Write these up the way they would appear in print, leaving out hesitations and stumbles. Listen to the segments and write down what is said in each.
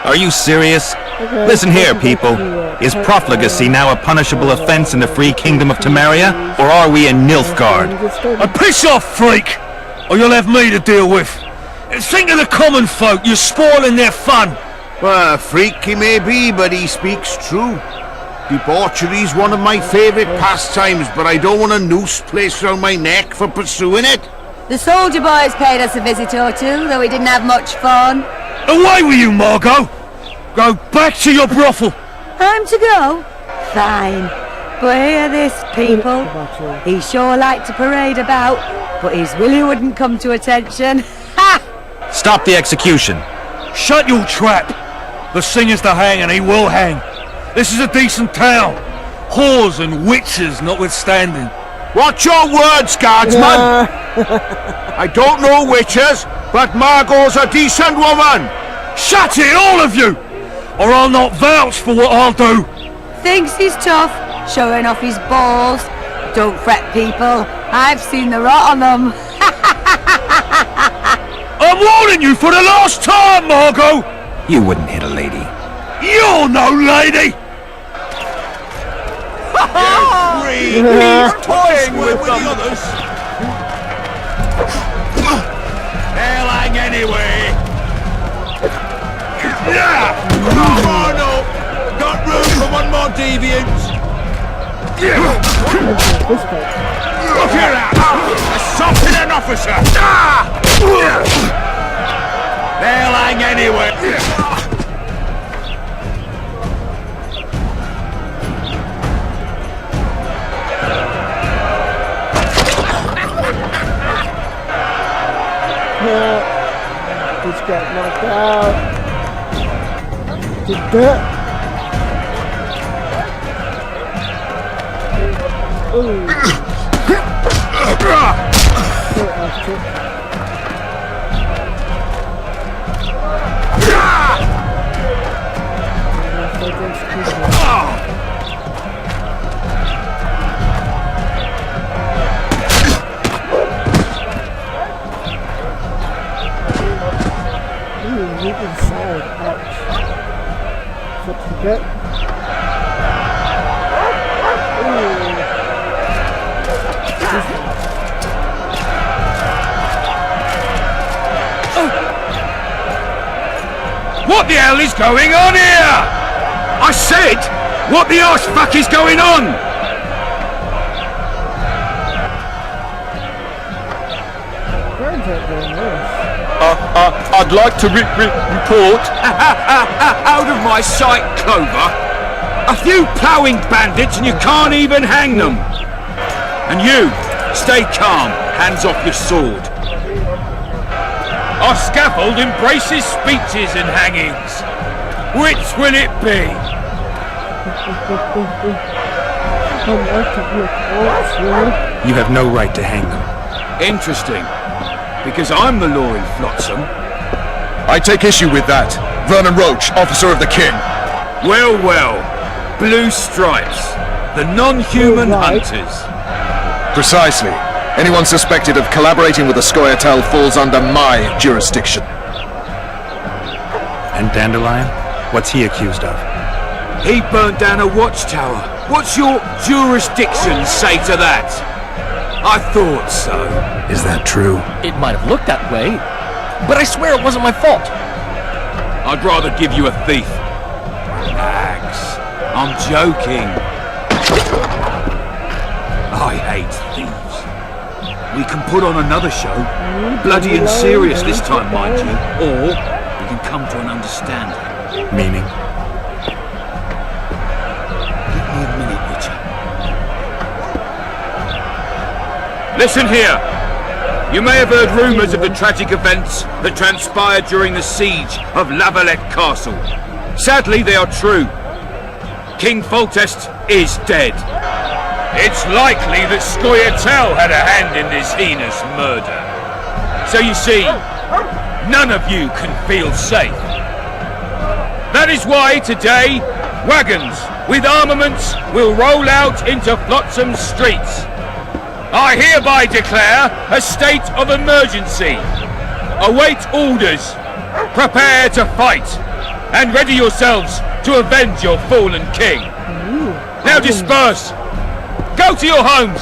Are you serious? Listen here, people. Is profligacy now a punishable offense in the free kingdom of Temeria? Or are we in Nilfgaard? Piss off, freak! Or you'll have me to deal with. Think of the common folk, you're spoiling their fun. Well, a freak he may be, but he speaks true. Debauchery's one of my favourite pastimes, but I don't want a noose placed around my neck for pursuing it. The soldier boys paid us a visit or two, though we didn't have much fun. Away with you, Margot! Go back to your brothel! Time to go? Fine. But hear this, people. He sure liked to parade about, but his willy wouldn't come to attention. Ha! Stop the execution. Shut your trap! The singer's to hang and he will hang. This is a decent town. Whores and witches notwithstanding. Watch your words, guardsman! I don't know witches, but Margot's a decent woman! Shut it, all of you! Or I'll not vouch for what I'll do! Thinks he's tough, showing off his balls. Don't fret, people. I've seen the rot on them. I'm warning you for the last time, Margot! You wouldn't hit a lady. You're no lady! He's toying with the others! They'll hang anyway! Come on up! Got room for one more deviant! Look here now! Assaulted an officer! They'll hang anyway! Just got knocked out. To death. Ooh. Inside, ouch. Flip the bit. What the hell is going on here? I said, what the arse fuck is going on? I'd like to report. Out of my sight, Clover. A few ploughing bandits and you can't even hang them. And you, stay calm, hands off your sword. Our scaffold embraces speeches and hangings. Which will it be? You have no right to hang them. Interesting. Because I'm the law in Flotsam. I take issue with that. Vernon Roach, officer of the king. Well, well. Blue stripes. The non-human hunters. Precisely. Anyone suspected of collaborating with the Scoia'tael falls under my jurisdiction. And Dandelion? What's he accused of? He burnt down a watchtower. What's your jurisdiction say to that? I thought so. Is that true? It might have looked that way, but I swear it wasn't my fault. I'd rather give you a thief. Relax. I'm joking. I hate thieves. We can put on another show. Bloody and serious this time, mind you. Or we can come to an understanding. Meaning? Give me a minute, Richard. Listen here. You may have heard rumours of the tragic events that transpired during the siege of Lavalette Castle. Sadly, they are true. King Foltest is dead. It's likely that Scoia'tael had a hand in this heinous murder. So you see, none of you can feel safe. That is why today, wagons with armaments will roll out into Flotsam's streets. I hereby declare a state of emergency. Await orders. Prepare to fight. and ready yourselves to avenge your fallen king. Now disperse! Go to your homes!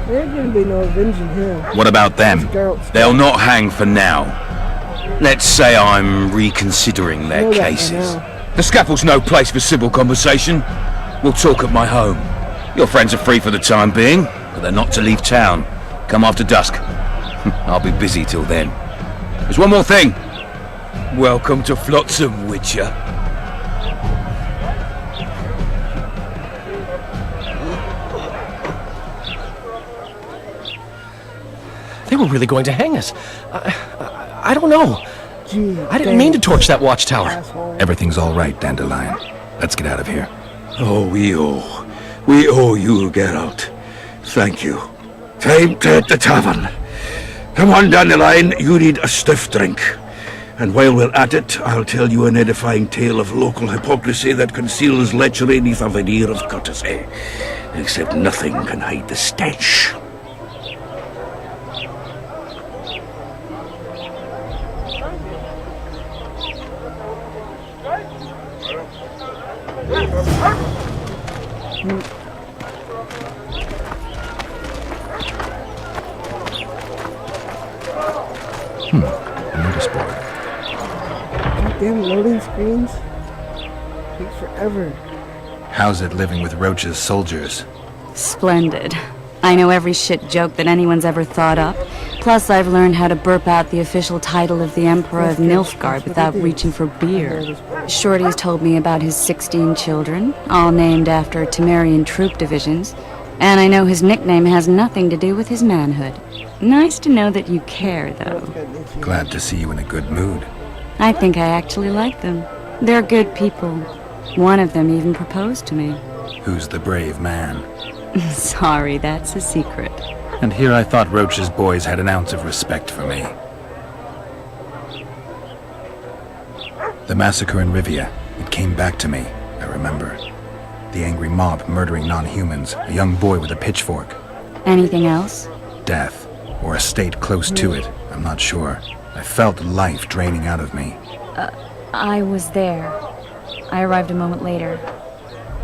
There's gonna be no avenging him. What about them? They'll not hang for now. Let's say I'm reconsidering their Know that by cases. now. The scaffold's no place for civil conversation. We'll talk at my home. Your friends are free for the time being, but they're not to leave town. Come after dusk. I'll be busy till then. There's one more thing. Welcome to Flotsam, Witcher. They were really going to hang us. I don't know. Gee, I didn't mean to torch that watchtower. asshole. Everything's all right, Dandelion. Let's get out of here. Oh, we owe you, Geralt. Thank you. Time to hit the tavern. Come on, Dandelion, you need a stiff drink. And while we're at it, I'll tell you an edifying tale of local hypocrisy that conceals lechery neath a veneer of courtesy. Except nothing can hide the stench. Notice board. Damn loading screens. Takes forever. How's it living with Roach's soldiers? Splendid. I know every shit joke that anyone's ever thought up. Plus, I've learned how to burp out the official title of the Emperor of Nilfgaard without reaching for beer. Shorty's told me about his 16 children, all named after Temerian troop divisions. And I know his nickname has nothing to do with his manhood. Nice to know that you care, though. Glad to see you in a good mood. I think I actually like them. They're good people. One of them even proposed to me. Who's the brave man? Sorry, that's a secret. And here I thought Roach's boys had an ounce of respect for me. The massacre in Rivia, it came back to me, I remember. The angry mob murdering non-humans, a young boy with a pitchfork. Anything else? Death, or a state close to it, I'm not sure. I felt life draining out of me. I was there. I arrived a moment later.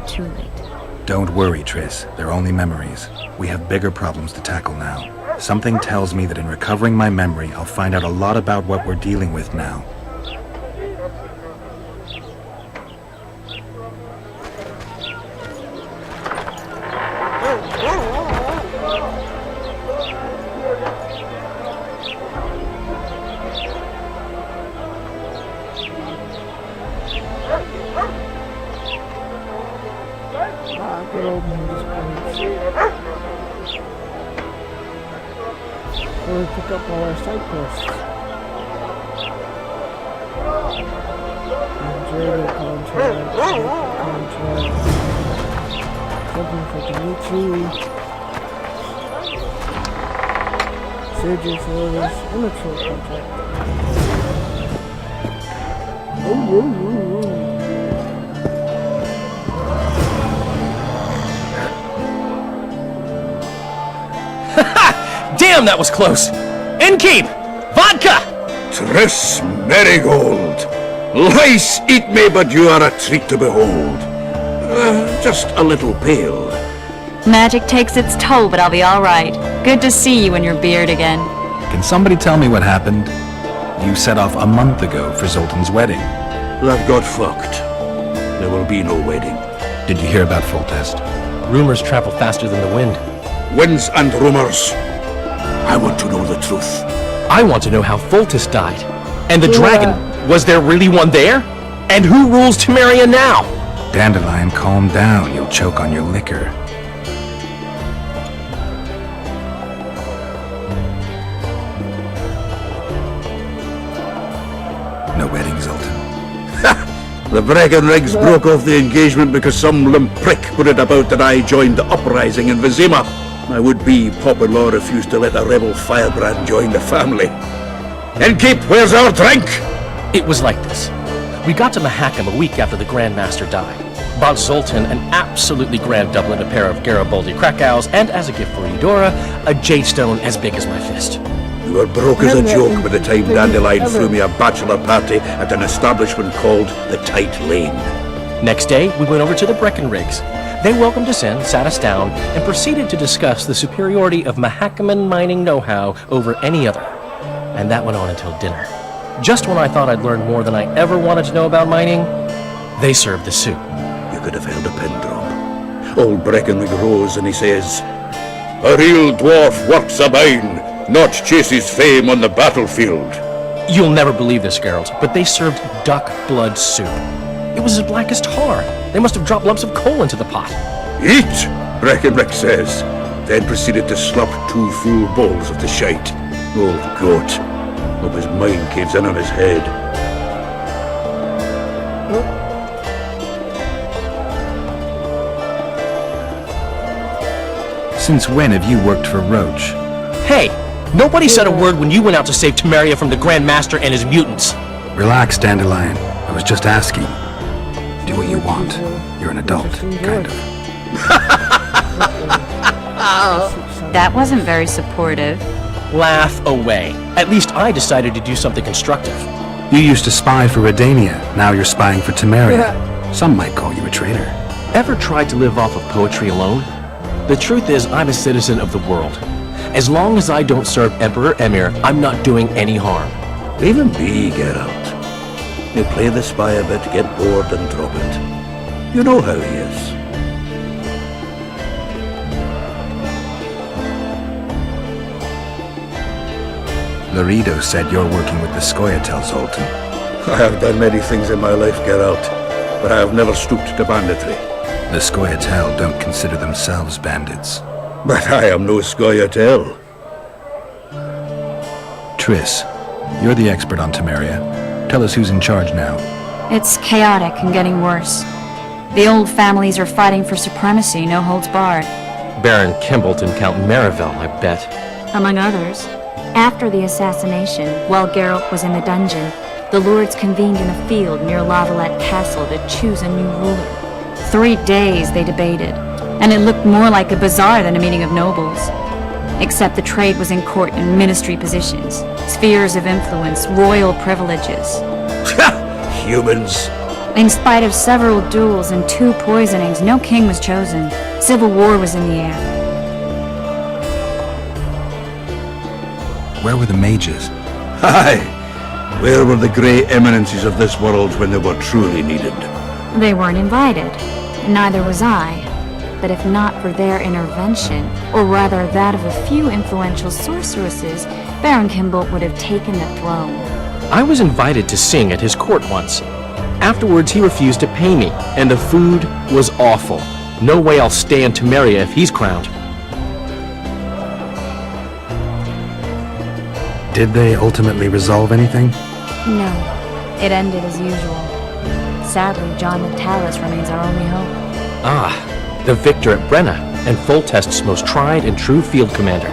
Too late. Don't worry, Triss. They're only memories. We have bigger problems to tackle now. Something tells me that in recovering my memory, I'll find out a lot about what we're dealing with now. Good old Moses points. Where we pick up all our side quests. Enjoy the contract. Something for Dimitri. Surgery for this and a troll contract. Ooh. Damn, that was close! Innkeep! Vodka! Triss Marigold. Lice eat me, but you are a treat to behold. Just a little pale. Magic takes its toll, but I'll be all right. Good to see you in your beard again. Can somebody tell me what happened? You set off a month ago for Zoltan's wedding. That got fucked. There will be no wedding. Did you hear about Foltest? Rumors travel faster than the wind. Winds and rumors. I want to know the truth. I want to know how Foltest died. And the dragon, was there really one there? And who rules Temeria now? Dandelion, calm down. You'll choke on your liquor. No wedding, Zoltan. The Breckenrigs broke off the engagement because some limp prick put it about that I joined the uprising in Vizima. My would-be pop-in-law refused to let a rebel firebrand join the family. Innkeep, where's our drink? It was like this. We got to Mahakam a week after the Grand Master died. bought Zoltan an absolutely grand doublet, a pair of Garibaldi Krakows, and as a gift for Eudora, a jade stone as big as my fist. You were broke as a joke by the time Dandelion threw me a bachelor party at an establishment called the Tight Lane. Next day, we went over to the Breckenriggs. They welcomed us in, sat us down, and proceeded to discuss the superiority of Mahakaman mining know-how over any other. And that went on until dinner. Just when I thought I'd learned more than I ever wanted to know about mining, they served the soup. You could have held a pin drop. Old Breckenridge rose and he says, "A real dwarf works a mine, not chases fame on the battlefield." You'll never believe this, Geralt, but they served duck blood soup. It was as black as tar. They must have dropped lumps of coal into the pot. "Eat," Breckenridge says, then proceeded to slop 2 full bowls of the shite. Old goat. Hope his mind caves in on his head. Since when have you worked for Roach? Hey, nobody said a word when you went out to save Temeria from the Grand Master and his mutants. Relax, Dandelion. I was just asking. Do what you want. You're an adult, kind of. That wasn't very supportive. Laugh away. At least I decided to do something constructive. You used to spy for Redania. Now you're spying for Temeria. Some might call you a traitor. Ever tried to live off of poetry alone? The truth is, I'm a citizen of the world. As long as I don't serve Emperor Emir, I'm not doing any harm. Leave him be, Geralt. He'll play the spy a bit, get bored and drop it. You know how he is. Laredo said you're working with the Scoia'tael, Zoltan. I have done many things in my life, Geralt, but I have never stooped to banditry. The Scoia'tael don't consider themselves bandits. But I am no Scoia'tael. Triss, you're the expert on Temeria. Tell us who's in charge now. It's chaotic and getting worse. The old families are fighting for supremacy, no holds barred. Baron Kimbolt and Count Marivel, I bet. Among others. After the assassination, while Geralt was in the dungeon, the lords convened in a field near Lavalette Castle to choose a new ruler. 3 days they debated, and it looked more like a bazaar than a meeting of nobles. Except the trade was in court and ministry positions, spheres of influence, royal privileges. Humans. In spite of several duels and 2 poisonings, no king was chosen. Civil war was in the air. Where were the mages? Aye. Where were the grey eminences of this world when they were truly needed? They weren't invited. Neither was I. But if not for their intervention, or rather that of a few influential sorceresses, Baron Kimbolt would have taken the throne. I was invited to sing at his court once. Afterwards, he refused to pay me, and the food was awful. No way I'll stay in Temeria if he's crowned. Did they ultimately resolve anything? No. It ended as usual. Sadly, John Natalis remains our only hope. Ah, the victor at Brenna, and Foltest's most tried and true field commander.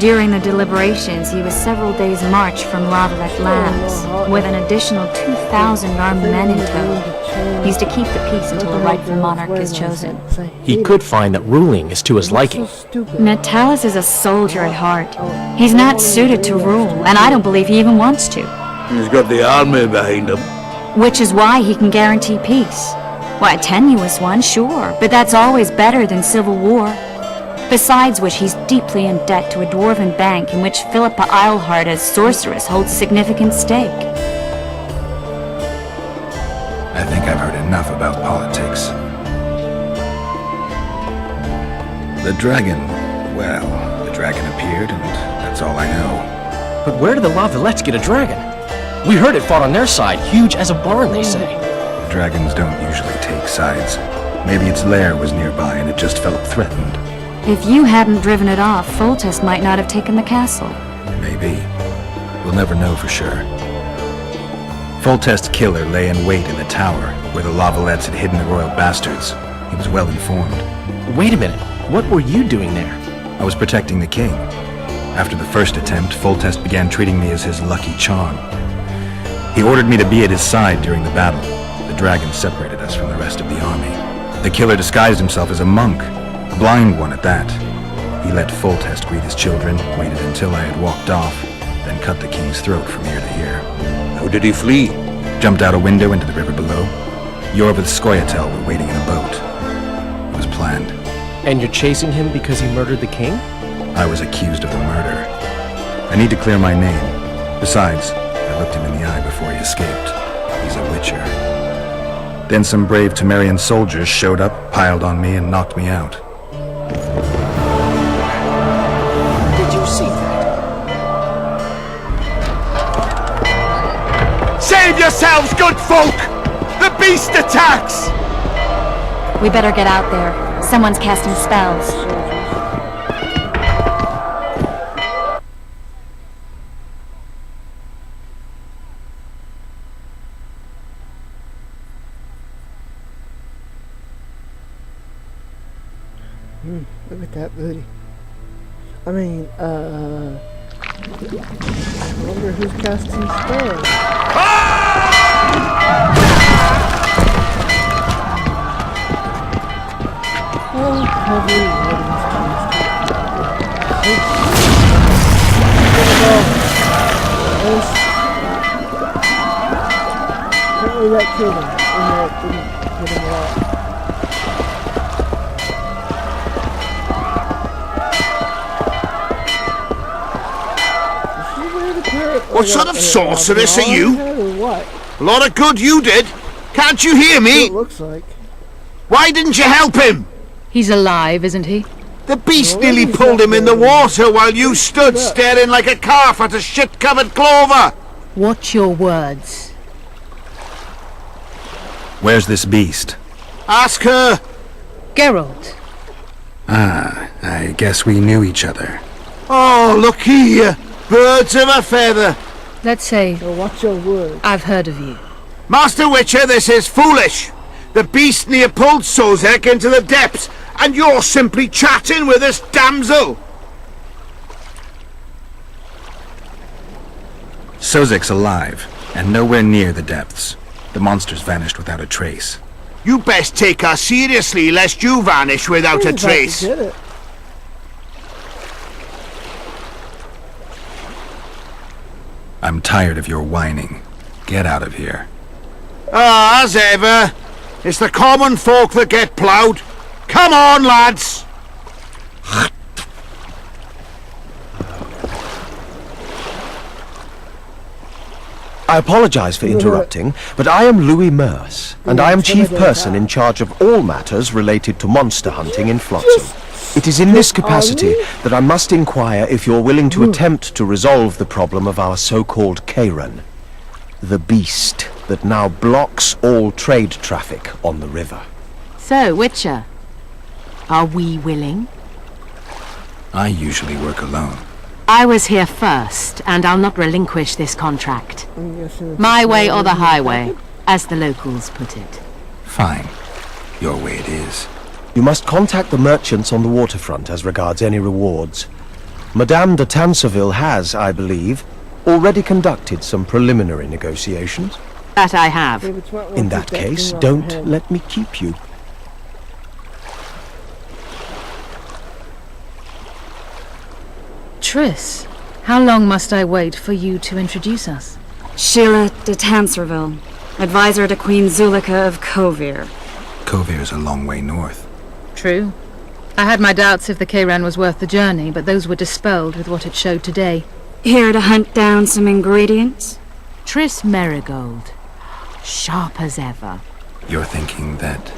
During the deliberations, he was several days' march from Lavalette Lands, with an additional 2,000 armed men in tow. He's to keep the peace until a rightful monarch is chosen. He could find that ruling is to his liking. Natalis is a soldier at heart. He's not suited to rule, and I don't believe he even wants to. He's got the army behind him. Which is why he can guarantee peace. Why, a tenuous one, sure, but that's always better than civil war. Besides which, he's deeply in debt to a dwarven bank in which Philippa Eilhart as sorceress holds significant stake. I think I've heard enough about politics. The dragon... well, the dragon appeared, and that's all I know. But where did the Lavalettes get a dragon? We heard it fought on their side, huge as a barn, they say. Dragons don't usually take sides. Maybe its lair was nearby and it just felt threatened. If you hadn't driven it off, Foltest might not have taken the castle. Maybe. We'll never know for sure. Foltest's killer lay in wait in the tower, where the Lavalettes had hidden the royal bastards. He was well informed. Wait a minute, what were you doing there? I was protecting the king. After the first attempt, Foltest began treating me as his lucky charm. He ordered me to be at his side during the battle. The The dragon separated us from the rest of the army. The killer disguised himself as a monk, a blind one at that. He let Foltest greet his children, waited until I had walked off, then cut the king's throat from ear to ear. How did he flee? Jumped out a window into the river below. Yorv with Skoyatel were waiting in a boat. It was planned. And you're chasing him because he murdered the king? I was accused of the murder. I need to clear my name. Besides, I looked him in the eye before he escaped. He's a witcher. Then some brave Temerian soldiers showed up, piled on me, and knocked me out. Did you see that? Save yourselves, good folk! The beast attacks! We better get out there. Someone's casting spells. Look at that booty. I mean, I wonder who's casting spells. Oh, heavy weddings apparently that killed him. And that didn't hit him at all. What sort of sorceress are you? What? A lot of good you did. Can't you hear me? It looks like. Why didn't you help him? He's alive, isn't he? The beast nearly pulled him in the water while you stood staring like a calf at a shit-covered clover. Watch your words. Where's this beast? Ask her. Geralt. Ah, I guess we knew each other. Oh, look here. Birds of a feather. Let's say So watch your words. I've heard of you. Master Witcher, this is foolish. The beast near pulled Sozek into the depths, and you're simply chatting with this damsel. Sozek's alive, and nowhere near the depths. The monster's vanished without a trace. You best take her seriously, lest you vanish without a Who's about to trace. get it? I'm tired of your whining. Get out of here. Ah, as ever. It's the common folk that get ploughed. Come on, lads. I apologize for interrupting, but I am Louis Merce, and I am chief person in charge of all matters related to monster hunting in Flotsam. It is in this capacity that I must inquire if you're willing to attempt to resolve the problem of our so-called Kairan, the beast that now blocks all trade traffic on the river. So, Witcher, are we willing? I usually work alone. I was here first, and I'll not relinquish this contract. I'm guessing it's My way or the not highway, as the locals put it. Fine. Your way it is. You must contact the merchants on the waterfront as regards any rewards. Madame de Tanseville has, I believe, already conducted some preliminary negotiations. That I have. David Smart won't In keep that case, thing off don't your head. let me keep you. Triss, how long must I wait for you to introduce us? Sheila de Tanserville, advisor to Queen Zulika of Kovir. Kovir's a long way north. True. I had my doubts if the Kairan was worth the journey, but those were dispelled with what it showed today. Here to hunt down some ingredients? Triss Merigold. Sharp as ever. You're thinking that...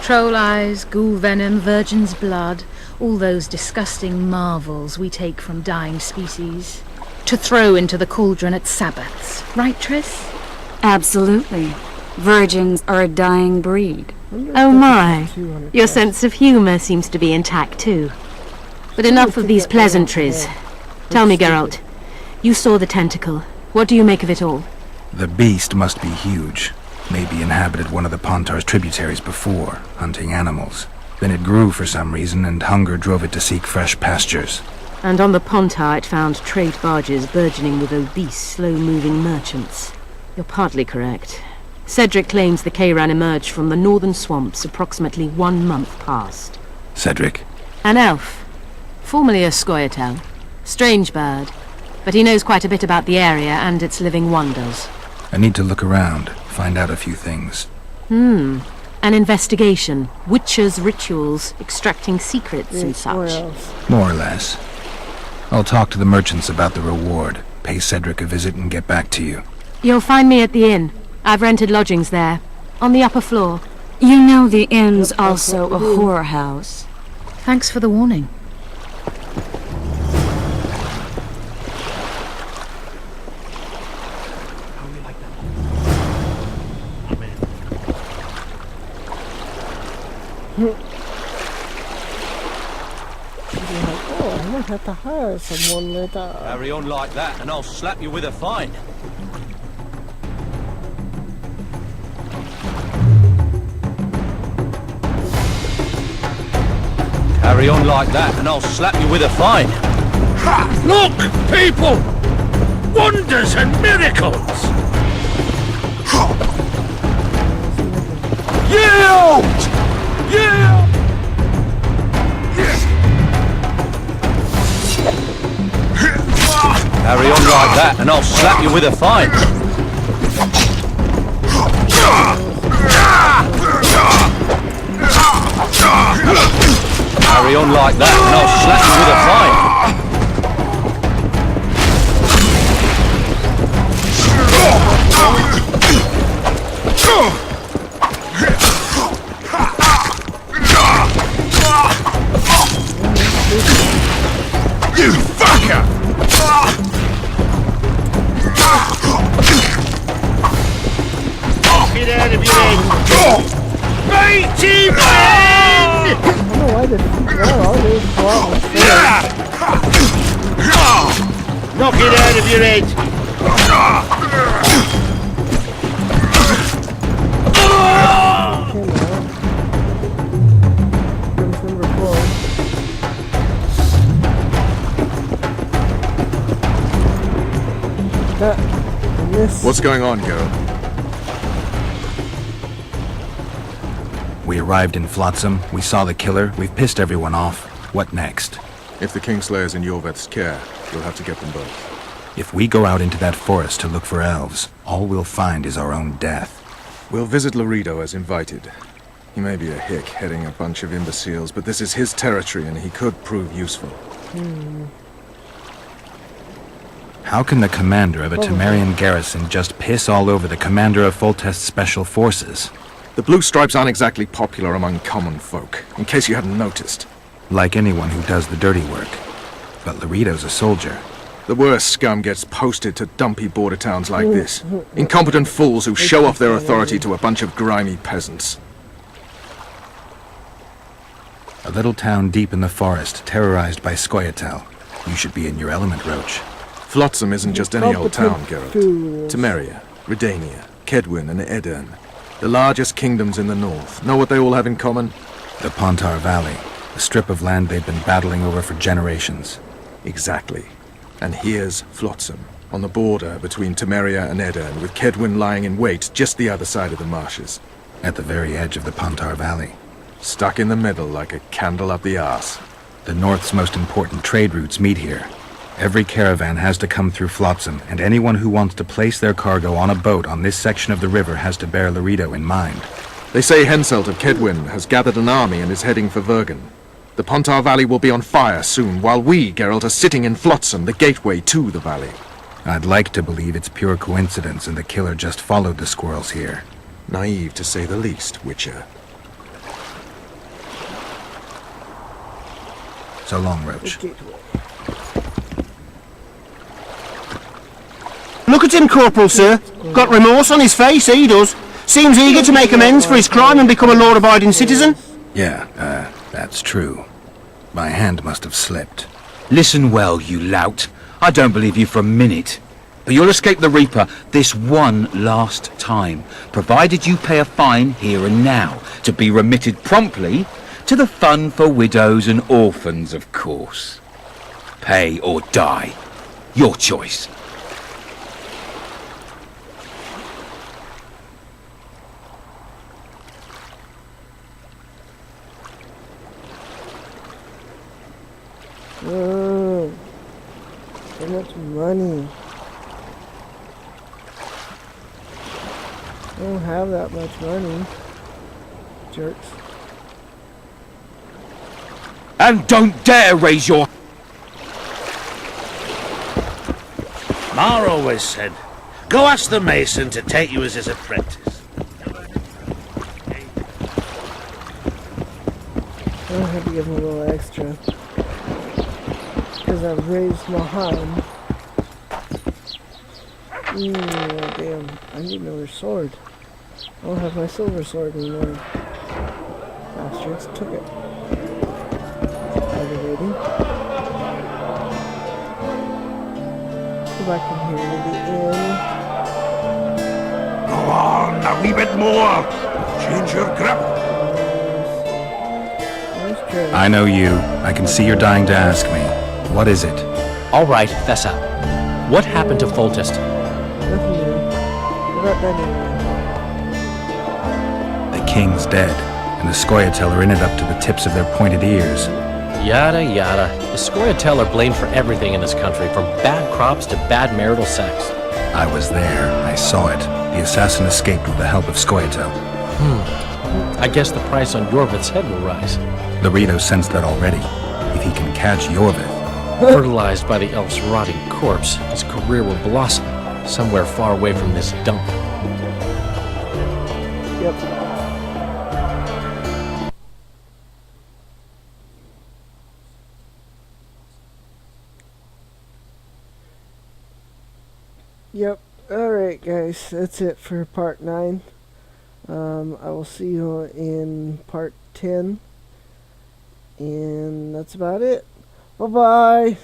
Troll eyes, ghoul venom, virgin's blood, all those disgusting marvels we take from dying species, to throw into the cauldron at Sabbaths. Right, Triss? Absolutely. Virgins are a dying breed. Oh my, your sense of humour seems to be intact too. But enough of these pleasantries. Tell me, Geralt, you saw the tentacle. What do you make of it all? The beast must be huge. Maybe inhabited one of the Pontar's tributaries before, hunting animals. Then it grew for some reason, and hunger drove it to seek fresh pastures. And on the Pontar it found trade barges burgeoning with obese, slow-moving merchants. You're partly correct. Cedric claims the Kayran emerged from the northern swamps approximately 1 month past. Cedric? An elf. Formerly a Scoia'tael. Strange bird. But he knows quite a bit about the area and its living wonders. I need to look around, find out a few things. An investigation. Witchers' rituals, extracting secrets and such. More or less. I'll talk to the merchants about the reward, pay Cedric a visit and get back to you. You'll find me at the inn. I've rented lodgings there. On the upper floor. You know the inn's also a whorehouse. Thanks for the warning. Oh, I might have to hire someone later. Carry on like that and I'll slap you with a fine. Carry on like that and I'll slap you with a fine. Ha! Look, people! Wonders and miracles! Yield! Yield! Carry on like that and I'll slap you with a fine. Carry on like that and I'll slap you with a fine. You fucker! Get out of your head! Mighty men! I don't know why they think all these problems. Knock it out of your head! What's going on, Geralt? We arrived in Flotsam, we saw the killer, we've pissed everyone off. What next? If the Kingslayer's in Yorveth's care, you'll have to get them both. If we go out into that forest to look for elves, all we'll find is our own death. We'll visit Laredo as invited. He may be a hick heading a bunch of imbeciles, but this is his territory and he could prove useful. How can the commander of a Temerian garrison just piss all over the commander of Foltest's special forces? The Blue Stripes aren't exactly popular among common folk, in case you hadn't noticed. Like anyone who does the dirty work. But Laredo's a soldier. The worst scum gets posted to dumpy border towns like this. Incompetent fools who show off their authority to a bunch of grimy peasants. A little town deep in the forest, terrorized by Scoia'tael. You should be in your element, Roach. Flotsam isn't just any old town, Geralt. Temeria, Redania, Kedwin, and Edirn. The largest kingdoms in the north. Know what they all have in common? The Pontar Valley, a strip of land they've been battling over for generations. Exactly. And here's Flotsam, on the border between Temeria and Edirn, with Kedwin lying in wait just the other side of the marshes. At the very edge of the Pontar Valley. Stuck in the middle like a candle up the arse. The north's most important trade routes meet here. Every caravan has to come through Flotsam, and anyone who wants to place their cargo on a boat on this section of the river has to bear Laredo in mind. They say Henselt of Kedwin has gathered an army and is heading for Vergen. The Pontar Valley will be on fire soon, while we, Geralt, are sitting in Flotsam, the gateway to the valley. I'd like to believe it's pure coincidence and the killer just followed the squirrels here. Naive, to say the least, Witcher. So long, Roach. Look at him, Corporal, sir. Got remorse on his face, he does. Seems eager to make amends for his crime and become a law-abiding citizen. Yeah, that's true. My hand must have slipped. Listen well, you lout. I don't believe you for a minute. But you'll escape the Reaper this one last time, provided you pay a fine here and now, to be remitted promptly to the Fund for Widows and Orphans, of course. Pay or die. Your choice. Oh, so much money. I don't have that much money. Jerks. And don't dare raise your... Ma always said, go ask the mason to take you as his apprentice. I have to give him a little extra. Because I've raised my hand. Damn. I need another sword. I don't have my silver sword anymore. Bastards took it. Aggravating. Go back in here to the inn. Go on, a wee bit more. Change your grip. I know you. I can see you're dying to ask me. What is it? All right, fess up. What happened to Foltest? Nothing new. What about dandelion? The king's dead, and the Scoia'tael are in it up to the tips of their pointed ears. Yada yada. The Scoia'tael are blamed for everything in this country, from bad crops to bad marital sex. I was there. I saw it. The assassin escaped with the help of Scoia'tael. I guess the price on Yorvith's head will rise. Laredo sensed that already. If he can catch Yorvith... Fertilized by the elf's rotting corpse, his career will blossom somewhere far away from this dump. Yep. Yep. Alright guys, that's it for part 9. I will see you in part 10. And that's about it. Bye-bye.